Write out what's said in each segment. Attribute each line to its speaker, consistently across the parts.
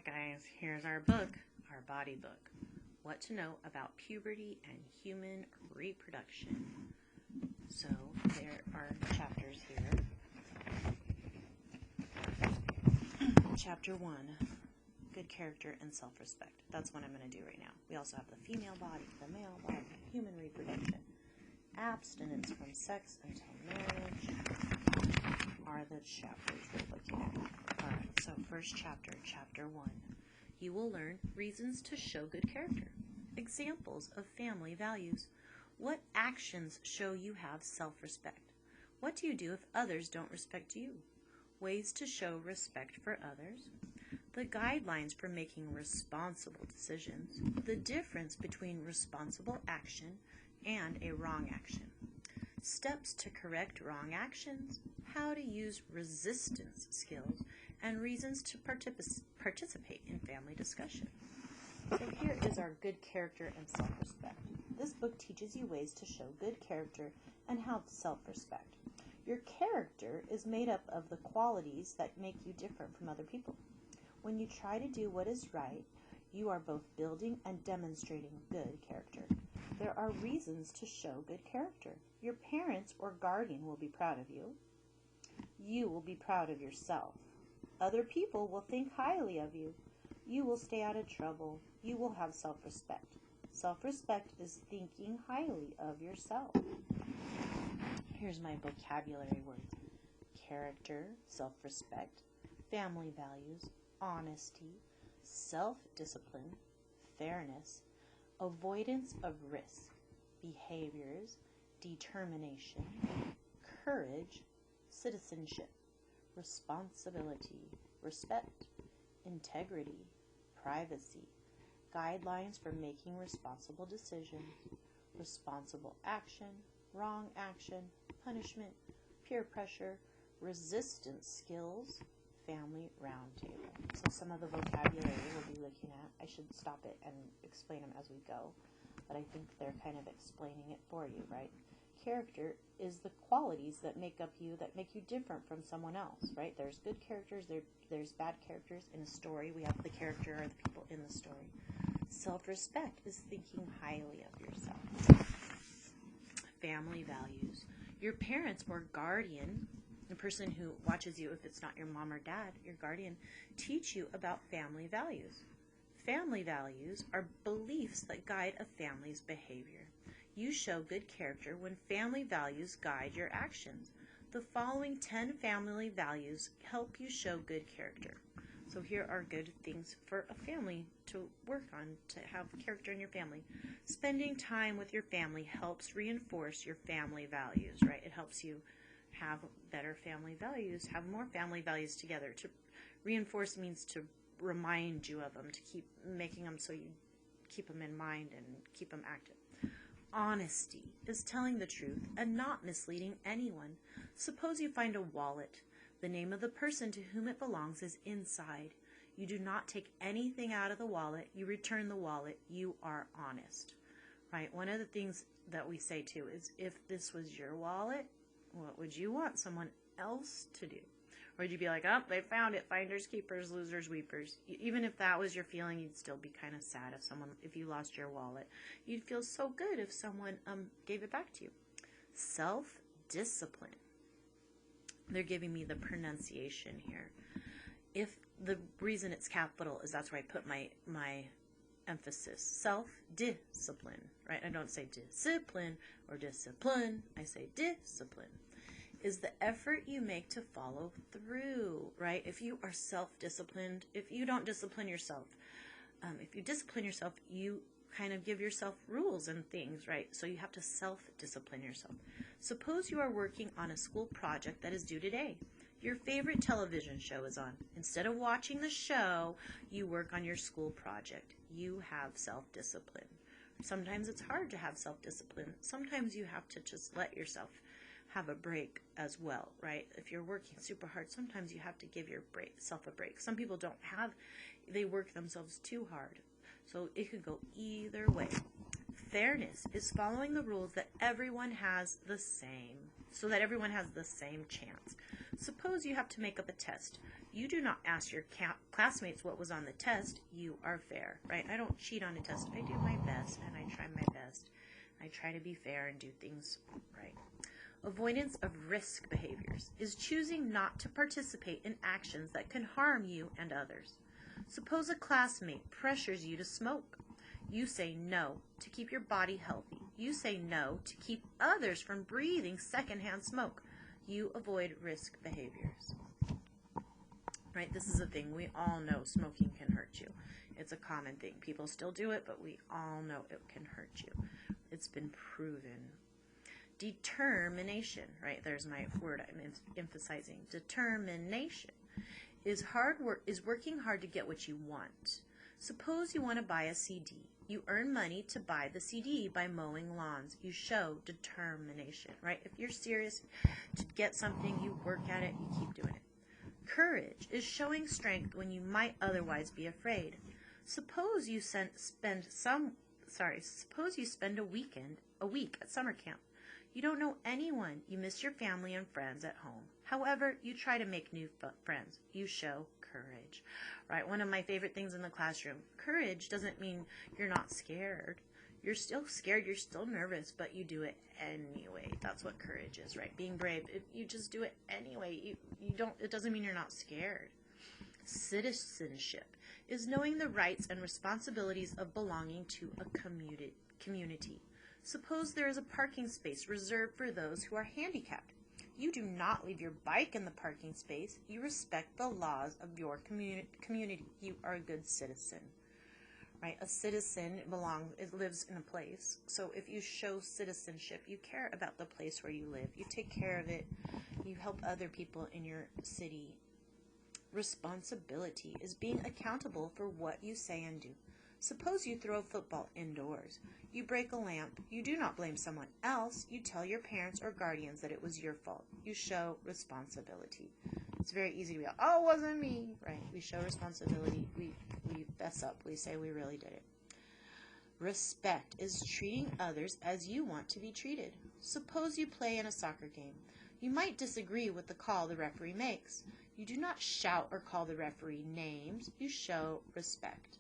Speaker 1: Alright guys, here's our book, our body book. What to know about puberty and human reproduction. So there are chapters here. Chapter 1, good character and self-respect. That's what I'm going to do right now. We also have the female body, the male body, human reproduction. Abstinence from sex until marriage are the chapters we're looking at. Alright, so first chapter, chapter 1. You will learn reasons to show good character. Examples of family values. What actions show you have self-respect? What do you do if others don't respect you? Ways to show respect for others. The guidelines for making responsible decisions. The difference between responsible action and a wrong action. Steps to correct wrong actions. How to use resistance skills. And reasons to participate in family discussion. So here is our good character and self-respect. This book teaches you ways to show good character and have self-respect. Your character is made up of the qualities that make you different from other people. When you try to do what is right, you are both building and demonstrating good character. There are reasons to show good character. Your parents or guardian will be proud of you. You will be proud of yourself. Other people will think highly of you. You will stay out of trouble. You will have self-respect. Self-respect is thinking highly of yourself. Here's my vocabulary words. Character, self-respect, family values, honesty, self-discipline, fairness, avoidance of risk, behaviors, determination, courage, citizenship, responsibility, respect, integrity, privacy, guidelines for making responsible decisions, responsible action, wrong action, punishment, peer pressure, resistance skills, family roundtable. So some of the vocabulary we'll be looking at. I should stop it and explain them as we go, but I think they're kind of explaining it for you, right? Character is the qualities that make up you, that make you different from someone else, right? There's good characters, there's bad characters. In a story, we have the character or the people in the story. Self-respect is thinking highly of yourself. Family values. Your parents or guardian, the person who watches you, if it's not your mom or dad, your guardian, teach you about family values. Family values are beliefs that guide a family's behavior. You show good character when family values guide your actions. The following 10 family values help you show good character. So here are good things for a family to work on, to have character in your family. Spending time with your family helps reinforce your family values, right? It helps you have better family values, have more family values together. To reinforce means to remind you of them, to keep making them so you keep them in mind and keep them active. Honesty is telling the truth and not misleading anyone. Suppose you find a wallet. The name of the person to whom it belongs is inside. You do not take anything out of the wallet. You return the wallet. You are honest. Right? One of the things that we say too is, if this was your wallet, what would you want someone else to do? Or would you be like, oh, they found it, finders, keepers, losers, weepers? Even if that was your feeling, you'd still be kind of sad if you lost your wallet. You'd feel so good if someone gave it back to you. Self-discipline. They're giving me the pronunciation here. If the reason it's capital is that's where I put my emphasis. Self-discipline, right? I don't say discipline or discipline. I say discipline. Is the effort you make to follow through, right? If you are self-disciplined, if you don't discipline yourself, if you discipline yourself, you kind of give yourself rules and things, right? So you have to self-discipline yourself. Suppose you are working on a school project that is due today. Your favorite television show is on. Instead of watching the show, you work on your school project. You have self-discipline. Sometimes it's hard to have self-discipline. Sometimes you have to just let yourself have a break as well, right? If you're working super hard, sometimes you have to give yourself a break. Some people don't have, they work themselves too hard. So it could go either way. Fairness is following the rules that everyone has the same. so that everyone has the same chance. Suppose you have to make up a test. You do not ask your classmates what was on the test. You are fair, right? I don't cheat on a test. I do my best, and I try my best. I try to be fair and do things right. Avoidance of risk behaviors is choosing not to participate in actions that can harm you and others. Suppose a classmate pressures you to smoke. You say no to keep your body healthy. You say no to keep others from breathing secondhand smoke. You avoid risk behaviors. Right? This is a thing. We all know smoking can hurt you. It's a common thing. People still do it, but we all know it can hurt you. It's been proven. Determination, right? There's my word I'm emphasizing. Determination is working hard to get what you want. Suppose you want to buy a CD. You earn money to buy the CD by mowing lawns. You show determination, right? If you're serious to get something, you work at it, you keep doing it. Courage is showing strength when you might otherwise be afraid. Suppose you spend a week at summer camp. You don't know anyone. You miss your family and friends at home. However, you try to make new friends. You show courage, right? One of my favorite things in the classroom. Courage doesn't mean you're not scared. You're still scared. You're still nervous, but you do it anyway. That's what courage is, right? Being brave. You just do it anyway. It doesn't mean you're not scared. Citizenship is knowing the rights and responsibilities of belonging to a community. Suppose there is a parking space reserved for those who are handicapped. You do not leave your bike in the parking space. You respect the laws of your community. You are a good citizen, right? A citizen lives in a place. So if you show citizenship, you care about the place where you live. You take care of it. You help other people in your city. Responsibility is being accountable for what you say and do. Suppose you throw a football indoors. You break a lamp. You do not blame someone else. You tell your parents or guardians that it was your fault. You show responsibility. It's very easy to be like, oh, it wasn't me, right? We show responsibility. We fess up. We say we really did it. Respect is treating others as you want to be treated. Suppose you play in a soccer game. You might disagree with the call the referee makes. You do not shout or call the referee names. You show respect.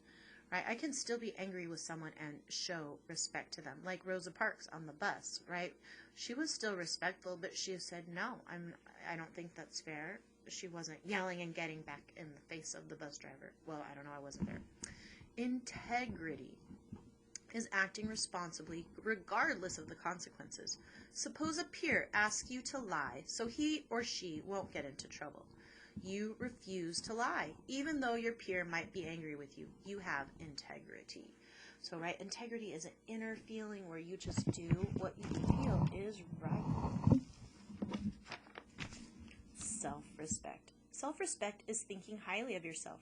Speaker 1: Right? I can still be angry with someone and show respect to them. Like Rosa Parks on the bus, right? She was still respectful, but she said, no, I don't think that's fair. She wasn't yelling and getting back in the face of the bus driver. Well, I don't know, I wasn't there. Integrity is acting responsibly regardless of the consequences. Suppose a peer asks you to lie so he or she won't get into trouble. You refuse to lie, even though your peer might be angry with you. You have integrity. So, right, integrity is an inner feeling where you just do what you feel is right. Self-respect. Self-respect is thinking highly of yourself.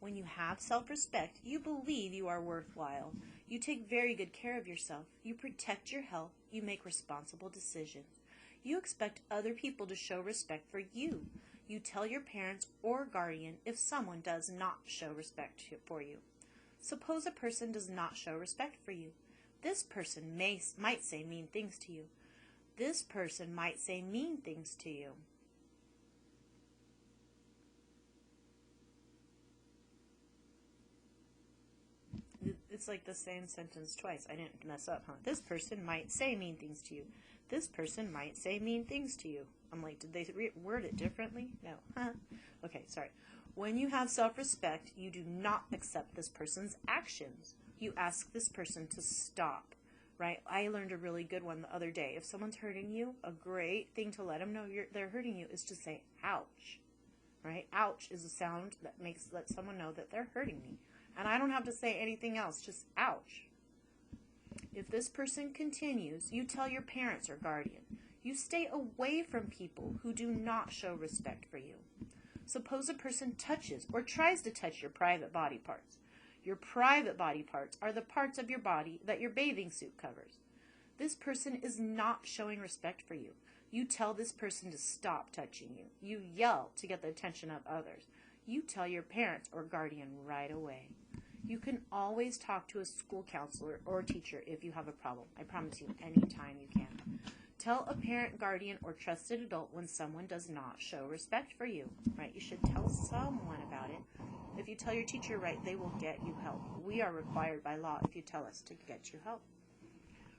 Speaker 1: When you have self-respect, you believe you are worthwhile. You take very good care of yourself. You protect your health. You make responsible decisions. You expect other people to show respect for you. You tell your parents or guardian if someone does not show respect for you. Suppose a person does not show respect for you. This person might say mean things to you. This person might say mean things to you. It's like the same sentence twice. I didn't mess up, huh? This person might say mean things to you. This person might say mean things to you. I'm like, did they word it differently? No. Huh? Okay, sorry. When you have self-respect, you do not accept this person's actions. You ask this person to stop, right? I learned a really good one the other day. If someone's hurting you, a great thing to let them know they're hurting you is to say, ouch, right? Ouch is a sound that lets someone know that they're hurting me. And I don't have to say anything else, just ouch. If this person continues, you tell your parents or guardian. You stay away from people who do not show respect for you. Suppose a person touches or tries to touch your private body parts. Your private body parts are the parts of your body that your bathing suit covers. This person is not showing respect for you. You tell this person to stop touching you. You yell to get the attention of others. You tell your parents or guardian right away. You can always talk to a school counselor or teacher if you have a problem. I promise you, anytime you can. Tell a parent, guardian, or trusted adult when someone does not show respect for you, right? You should tell someone about it. If you tell your teacher, right, they will get you help. We are required by law if you tell us to get you help.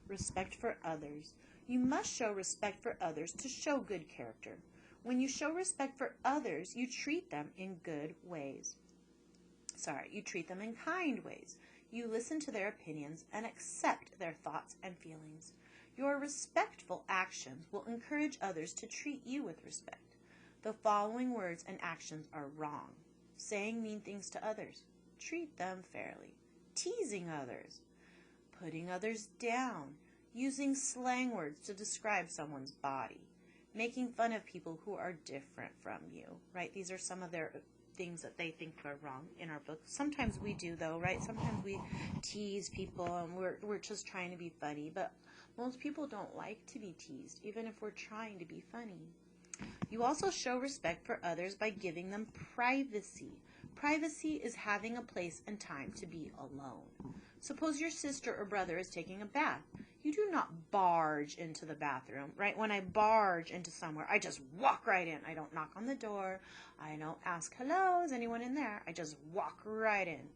Speaker 1: Respect for others. You must show respect for others to show good character. When you show respect for others, you treat them in good ways. You treat them in kind ways. You listen to their opinions and accept their thoughts and feelings. Your respectful actions will encourage others to treat you with respect. The following words and actions are wrong. Saying mean things to others. Treat them fairly. Teasing others. Putting others down. Using slang words to describe someone's body. Making fun of people who are different from you, right? These are some of their things that they think are wrong in our book. Sometimes we do, though, right? Sometimes we tease people and we're just trying to be funny, but most people don't like to be teased, even if we're trying to be funny. You also show respect for others by giving them privacy. Privacy is having a place and time to be alone. Suppose your sister or brother is taking a bath. You do not barge into the bathroom, right? When I barge into somewhere, I just walk right in. I don't knock on the door. I don't ask, hello, is anyone in there? I just walk right in.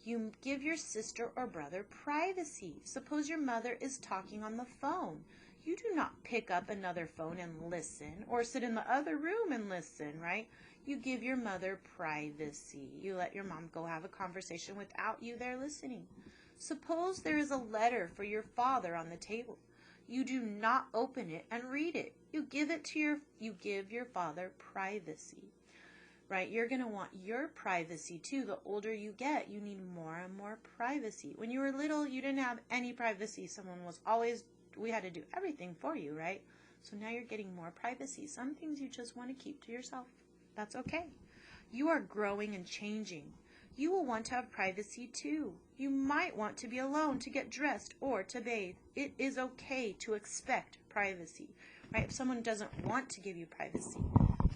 Speaker 1: You give your sister or brother privacy. Suppose your mother is talking on the phone. You do not pick up another phone and listen, or sit in the other room and listen, right? You give your mother privacy. You let your mom go have a conversation without you there listening. Suppose there is a letter for your father on the table. You do not open it and read it. You give your father privacy. Right? You're going to want your privacy too. The older you get, you need more and more privacy. When you were little, you didn't have any privacy. We had to do everything for you, right? So now you're getting more privacy. Some things you just want to keep to yourself. That's okay. You are growing and changing. You will want to have privacy too. You might want to be alone to get dressed or to bathe. It is okay to expect privacy, right? If someone doesn't want to give you privacy,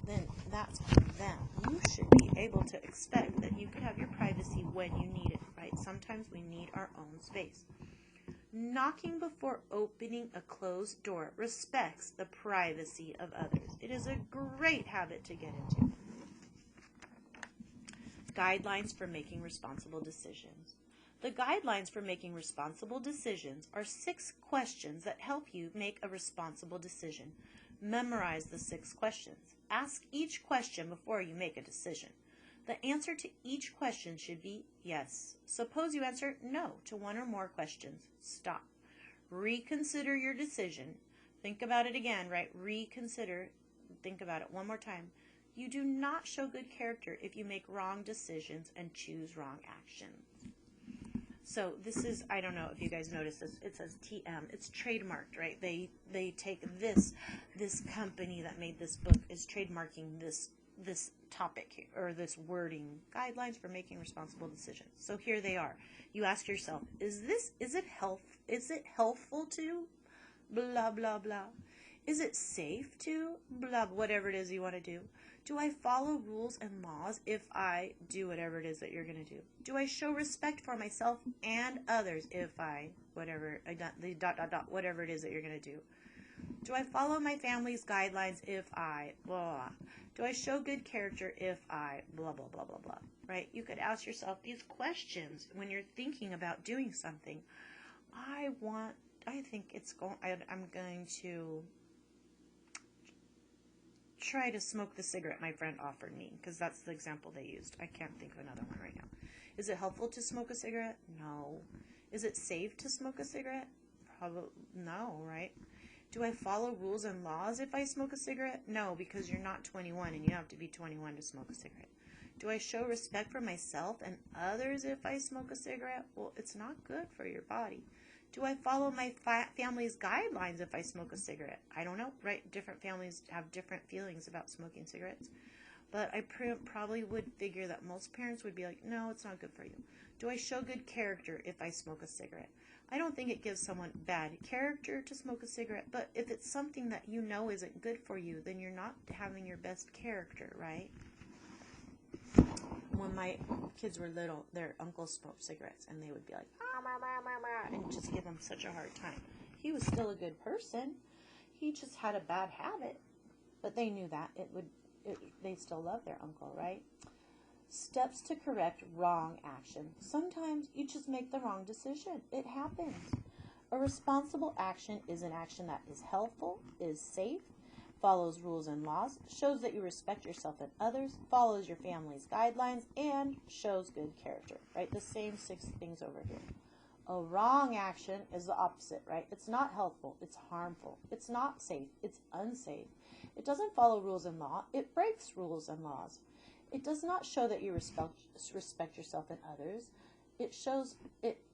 Speaker 1: then that's on them. You should be able to expect that you could have your privacy when you need it, right? Sometimes we need our own space. Knocking before opening a closed door respects the privacy of others. It is a great habit to get into. Guidelines for making responsible decisions. The guidelines for making responsible decisions are 6 questions that help you make a responsible decision. Memorize the 6 questions. Ask each question before you make a decision. The answer to each question should be yes. Suppose you answer no to one or more questions. Stop. Reconsider your decision. Think about it again, right? Reconsider. Think about it one more time. You do not show good character if you make wrong decisions and choose wrong actions. So this is, I don't know if you guys noticed this, it says TM. It's trademarked, right? They take this company that made this book is trademarking this topic here, or this wording, guidelines for making responsible decisions. So here they are. You ask yourself, is it helpful to blah blah blah? Is it safe to blah, whatever it is you want to do? Do I follow rules and laws if I do whatever it is that you're going to do? Do I show respect for myself and others if whatever it is that you're going to do? Do I follow my family's guidelines if I blah? Do I show good character if I blah, blah, blah, blah, blah, right? You could ask yourself these questions when you're thinking about doing something. I'm going to try to smoke the cigarette my friend offered me, because that's the example they used. I can't think of another one right now. Is it helpful to smoke a cigarette? No. Is it safe to smoke a cigarette? Probably no, right? Do I follow rules and laws if I smoke a cigarette? No, because you're not 21 and you have to be 21 to smoke a cigarette. Do I show respect for myself and others if I smoke a cigarette? Well, it's not good for your body. Do I follow my family's guidelines if I smoke a cigarette? I don't know, right? Different families have different feelings about smoking cigarettes. But I probably would figure that most parents would be like, no, it's not good for you. Do I show good character if I smoke a cigarette? I don't think it gives someone bad character to smoke a cigarette, but if it's something that you know isn't good for you, then you're not having your best character, right? When my kids were little, their uncle smoked cigarettes, and they would be like, ah, and just give them such a hard time. He was still a good person. He just had a bad habit. But they knew that. They still love their uncle, right? Steps to correct wrong action. Sometimes you just make the wrong decision. It happens. A responsible action is an action that is helpful, is safe, follows rules and laws, shows that you respect yourself and others, follows your family's guidelines, and shows good character, right? The same 6 things over here. A wrong action is the opposite, right? It's not helpful. It's harmful. It's not safe. It's unsafe. It doesn't follow rules and law. It breaks rules and laws. It does not show that you respect yourself and others. It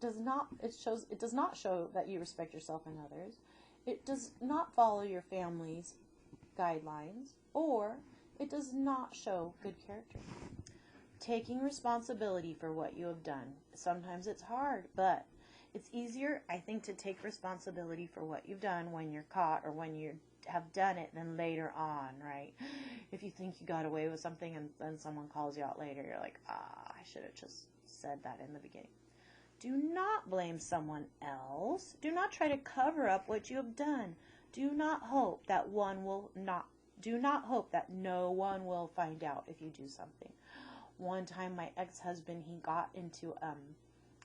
Speaker 1: does not show that you respect yourself and others. It does not follow your family's guidelines, or it does not show good character. Taking responsibility for what you have done. Sometimes it's hard, but it's easier, I think, to take responsibility for what you've done when you're caught or when you have done it than later on, right? If you think you got away with something and then someone calls you out later, you're like, I should have just said that in the beginning. Do not blame someone else. Do not try to cover up what you have done. Do not hope that no one will find out if you do something. One time my ex-husband, he got into,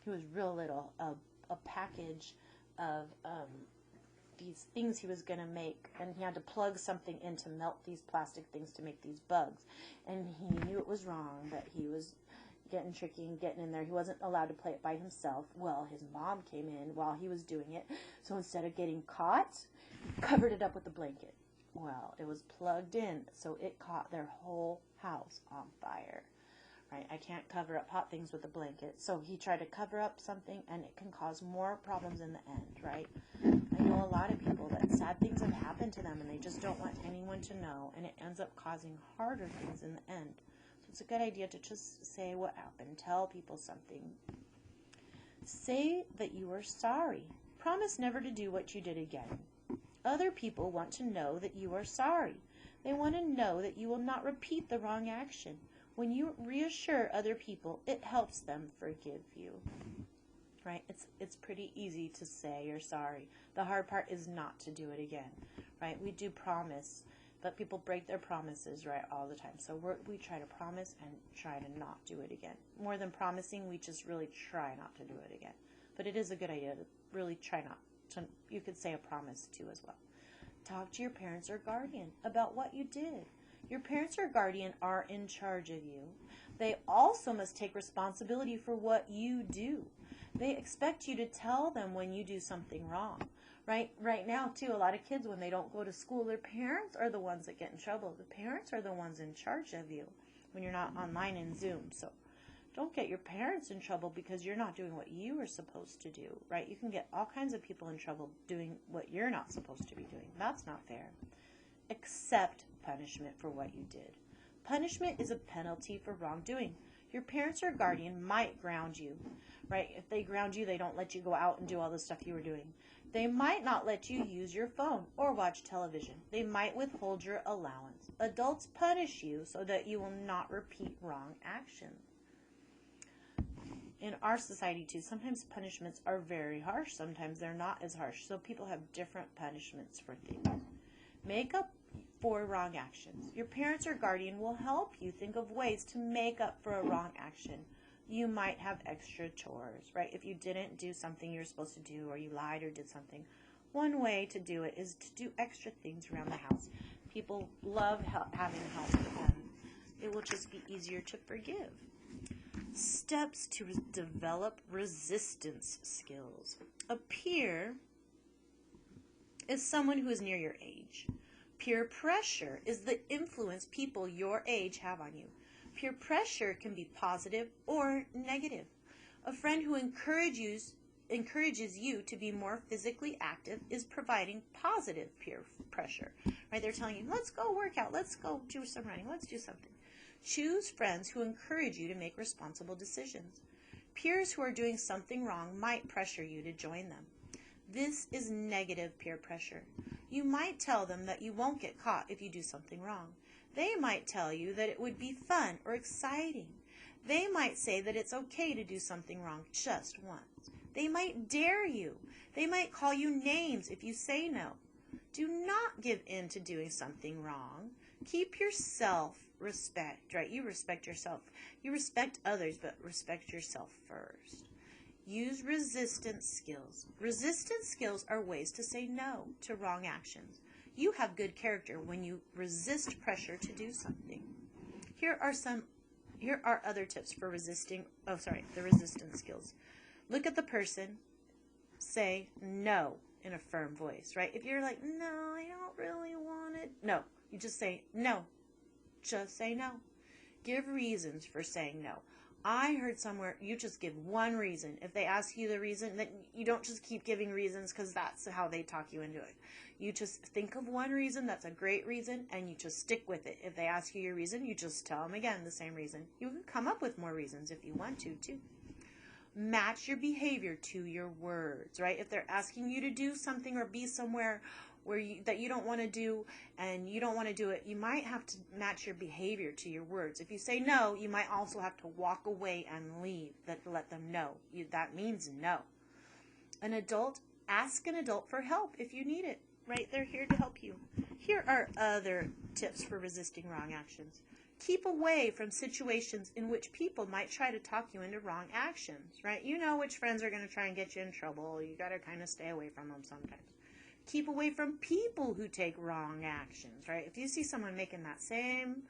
Speaker 1: he was real little, a package of these things he was going to make, and he had to plug something in to melt these plastic things to make these bugs. And he knew it was wrong, but he was getting tricky and getting in there. He wasn't allowed to play it by himself. Well, his mom came in while he was doing it, so instead of getting caught, covered it up with a blanket. Well, it was plugged in, so it caught their whole house on fire. Right? I can't cover up hot things with a blanket. So he tried to cover up something, and it can cause more problems in the end, right? I know a lot of people that sad things have happened to them, and they just don't want anyone to know, and it ends up causing harder things in the end. So it's a good idea to just say what happened. Tell people something. Say that you are sorry. Promise never to do what you did again. Other people want to know that you are sorry. They want to know that you will not repeat the wrong action. When you reassure other people, it helps them forgive you. Right? It's pretty easy to say you're sorry. The hard part is not to do it again. Right? We do promise, but people break their promises, right, all the time. So we try to promise and try to not do it again. More than promising, we just really try not to do it again. But it is a good idea to really try not to. You could say a promise too as well. Talk to your parents or guardian about what you did. Your parents or guardian are in charge of you. They also must take responsibility for what you do. They expect you to tell them when you do something wrong. Right now, too, a lot of kids, when they don't go to school, their parents are the ones that get in trouble. The parents are the ones in charge of you when you're not online in Zoom. So don't get your parents in trouble because you're not doing what you are supposed to do, right? You can get all kinds of people in trouble doing what you're not supposed to be doing. That's not fair. Accept punishment for what you did. Punishment is a penalty for wrongdoing. Your parents or guardian might ground you, right? If they ground you, they don't let you go out and do all the stuff you were doing. They might not let you use your phone or watch television. They might withhold your allowance. Adults punish you so that you will not repeat wrong actions. In our society, too, sometimes punishments are very harsh. Sometimes they're not as harsh. So people have different punishments for things. Make up for wrong actions. Your parents or guardian will help you think of ways to make up for a wrong action. You might have extra chores, right? If you didn't do something you're supposed to do, or you lied or did something, one way to do it is to do extra things around the house. People love having help with them. It will just be easier to forgive. Steps to develop resistance skills. A peer is someone who is near your age. Peer pressure is the influence people your age have on you. Peer pressure can be positive or negative. A friend who encourages you to be more physically active is providing positive peer pressure. Right? They're telling you, let's go work out, let's go do some running, let's do something. Choose friends who encourage you to make responsible decisions. Peers who are doing something wrong might pressure you to join them. This is negative peer pressure. You might tell them that you won't get caught if you do something wrong. They might tell you that it would be fun or exciting. They might say that it's okay to do something wrong just once. They might dare you. They might call you names if you say no. Do not give in to doing something wrong. Keep your self-respect, right? You respect yourself. You respect others, but respect yourself first. Use resistance skills. Resistance skills are ways to say no to wrong actions. You have good character when you resist pressure to do something. Here are other tips for the resistance skills. Look at the person, say no in a firm voice, right? If you're like, no, I don't really want it. No, you just say no. Just say no. Give reasons for saying no. I heard somewhere you just give one reason. If they ask you the reason, then you don't just keep giving reasons because that's how they talk you into it. You just think of one reason that's a great reason and you just stick with it. If they ask you your reason, you just tell them again the same reason. You can come up with more reasons if you want to too. Match your behavior to your words, right? If they're asking you to do something or be somewhere that you don't want to do and you don't want to do it, you might have to match your behavior to your words. If you say no, you might also have to walk away and leave. Let them know. That means no. Ask an adult for help if you need it, right? They're here to help you. Here are other tips for resisting wrong actions. Keep away from situations in which people might try to talk you into wrong actions, right? You know which friends are going to try and get you in trouble. You got to kind of stay away from them sometimes. Keep away from people who take wrong actions, right? If you see someone making that same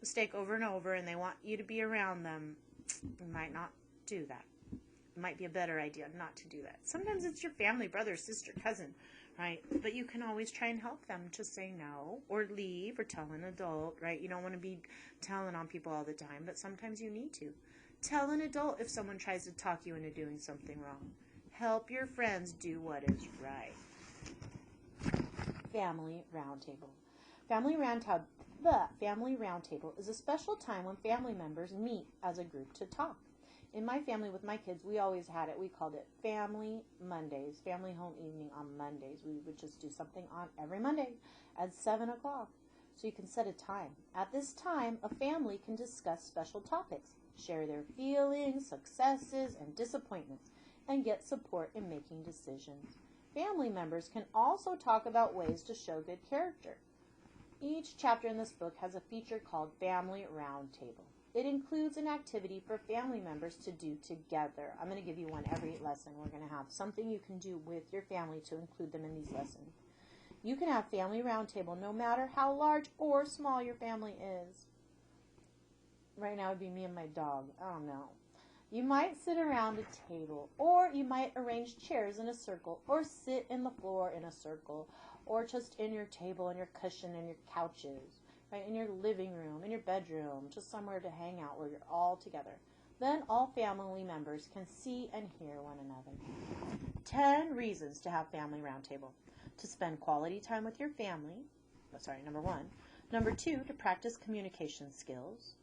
Speaker 1: mistake over and over and they want you to be around them, you might not do that. It might be a better idea not to do that. Sometimes it's your family, brother, sister, cousin, right? But you can always try and help them to say no or leave or tell an adult, right? You don't want to be telling on people all the time, but sometimes you need to. Tell an adult if someone tries to talk you into doing something wrong. Help your friends do what is right. Family Roundtable. Family Roundtable is a special time when family members meet as a group to talk. In my family with my kids, we always had it. We called it Family Mondays, Family Home Evening on Mondays. We would just do something on every Monday at 7 o'clock. So you can set a time. At this time, a family can discuss special topics, share their feelings, successes, and disappointments, and get support in making decisions. Family members can also talk about ways to show good character. Each chapter in this book has a feature called Family Roundtable. It includes an activity for family members to do together. I'm going to give you one every lesson. We're going to have something you can do with your family to include them in these lessons. You can have Family Roundtable no matter how large or small your family is. Right now it would be me and my dog. I don't know. You might sit around a table, or you might arrange chairs in a circle, or sit in the floor in a circle, or just in your table and your cushion and your couches, right, in your living room, in your bedroom, just somewhere to hang out where you're all together. Then all family members can see and hear one another. 10 reasons to have Family Roundtable. To spend quality time with your family. Number 1. Number 2, to practice communication skills.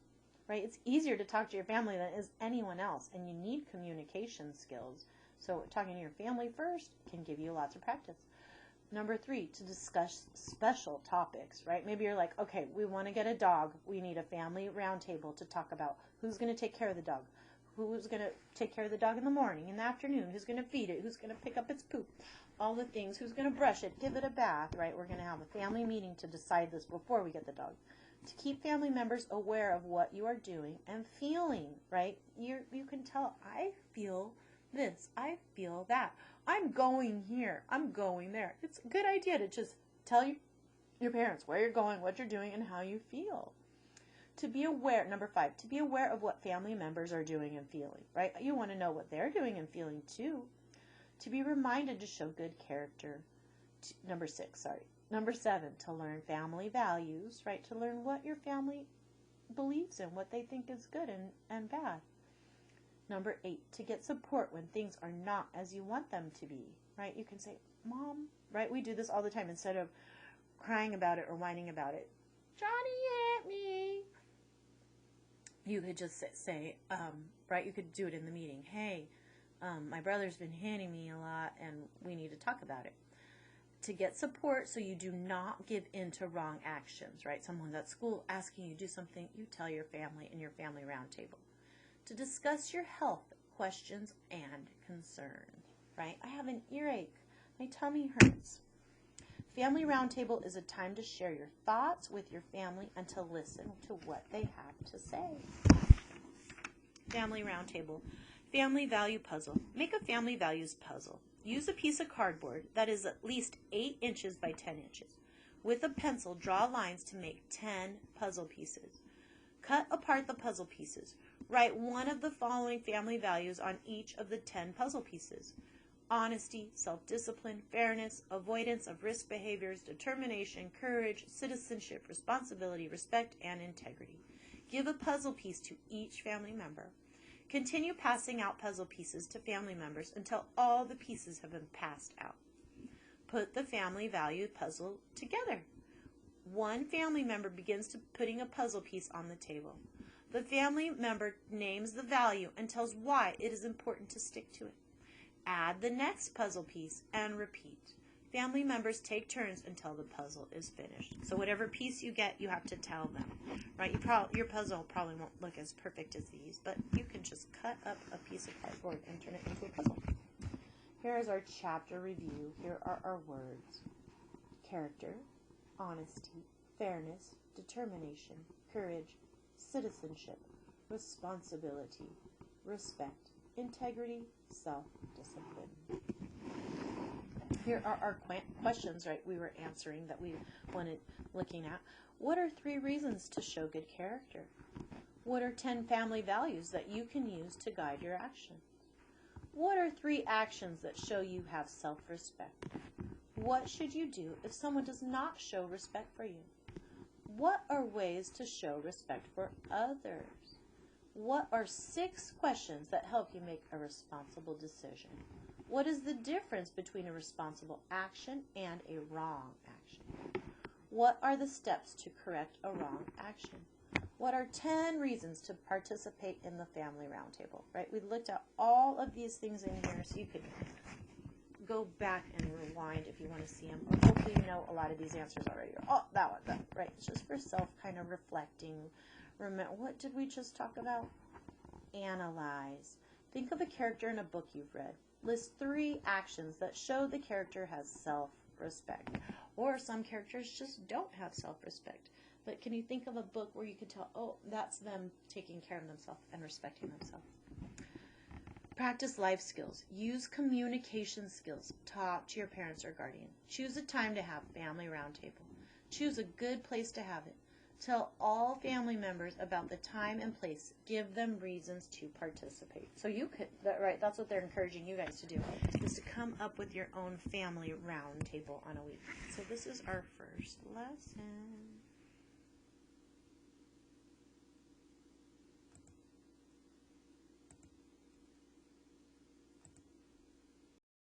Speaker 1: Right? It's easier to talk to your family than it is anyone else, and you need communication skills. So talking to your family first can give you lots of practice. Number 3, to discuss special topics, right? Maybe you're like, okay, we want to get a dog. We need a family roundtable to talk about who's going to take care of the dog, who's going to take care of the dog in the morning, in the afternoon, who's going to feed it, who's going to pick up its poop, all the things, who's going to brush it, give it a bath, right? We're going to have a family meeting to decide this before we get the dog. To keep family members aware of what you are doing and feeling, right? You can tell, I feel this, I feel that. I'm going here, I'm going there. It's a good idea to just tell your parents where you're going, what you're doing, and how you feel. To be aware, number 5, to be aware of what family members are doing and feeling, right? You want to know what they're doing and feeling too. To be reminded to show good character. Number 7, to learn family values, right? To learn what your family believes in, what they think is good and bad. Number 8, to get support when things are not as you want them to be, right? You can say, Mom, right? We do this all the time. Instead of crying about it or whining about it, Johnny hit me. You could just say, right? You could do it in the meeting. Hey, my brother's been hitting me a lot and we need to talk about it. To get support so you do not give in to wrong actions, right? Someone's at school asking you to do something, you tell your family in your family roundtable. To discuss your health questions and concerns, right? I have an earache. My tummy hurts. Family Roundtable is a time to share your thoughts with your family and to listen to what they have to say. Family Roundtable. Family Value Puzzle. Make a family values puzzle. Use a piece of cardboard that is at least 8 inches by 10 inches. With a pencil, draw lines to make 10 puzzle pieces. Cut apart the puzzle pieces. Write one of the following family values on each of the 10 puzzle pieces: honesty, self-discipline, fairness, avoidance of risk behaviors, determination, courage, citizenship, responsibility, respect, and integrity. Give a puzzle piece to each family member. Continue passing out puzzle pieces to family members until all the pieces have been passed out. Put the family value puzzle together. One family member begins to putting a puzzle piece on the table. The family member names the value and tells why it is important to stick to it. Add the next puzzle piece and repeat. Family members take turns until the puzzle is finished. So whatever piece you get, you have to tell them, right? Your puzzle probably won't look as perfect as these, but you can just cut up a piece of cardboard and turn it into a puzzle. Here is our chapter review. Here are our words: character, honesty, fairness, determination, courage, citizenship, responsibility, respect, integrity, self-discipline. Here are our questions, right, we were answering that we wanted looking at. What are 3 reasons to show good character? What are 10 family values that you can use to guide your actions? What are 3 actions that show you have self-respect? What should you do if someone does not show respect for you? What are ways to show respect for others? What are 6 questions that help you make a responsible decision? What is the difference between a responsible action and a wrong action? What are the steps to correct a wrong action? What are 10 reasons to participate in the Family Roundtable? Right? We looked at all of these things in here, so you could go back and rewind if you want to see them. Or hopefully you know a lot of these answers already. Oh, that one, right? It's just for self kind of reflecting. Remember, what did we just talk about? Analyze. Think of a character in a book you've read. List 3 actions that show the character has self-respect. Or some characters just don't have self-respect. But can you think of a book where you could tell, oh, that's them taking care of themselves and respecting themselves? Practice life skills. Use communication skills. Talk to your parents or guardian. Choose a time to have family roundtable. Choose a good place to have it. Tell all family members about the time and place. Give them reasons to participate. So you could, right, that's what they're encouraging you guys to do, is to come up with your own family round table on a week. So this is our first lesson.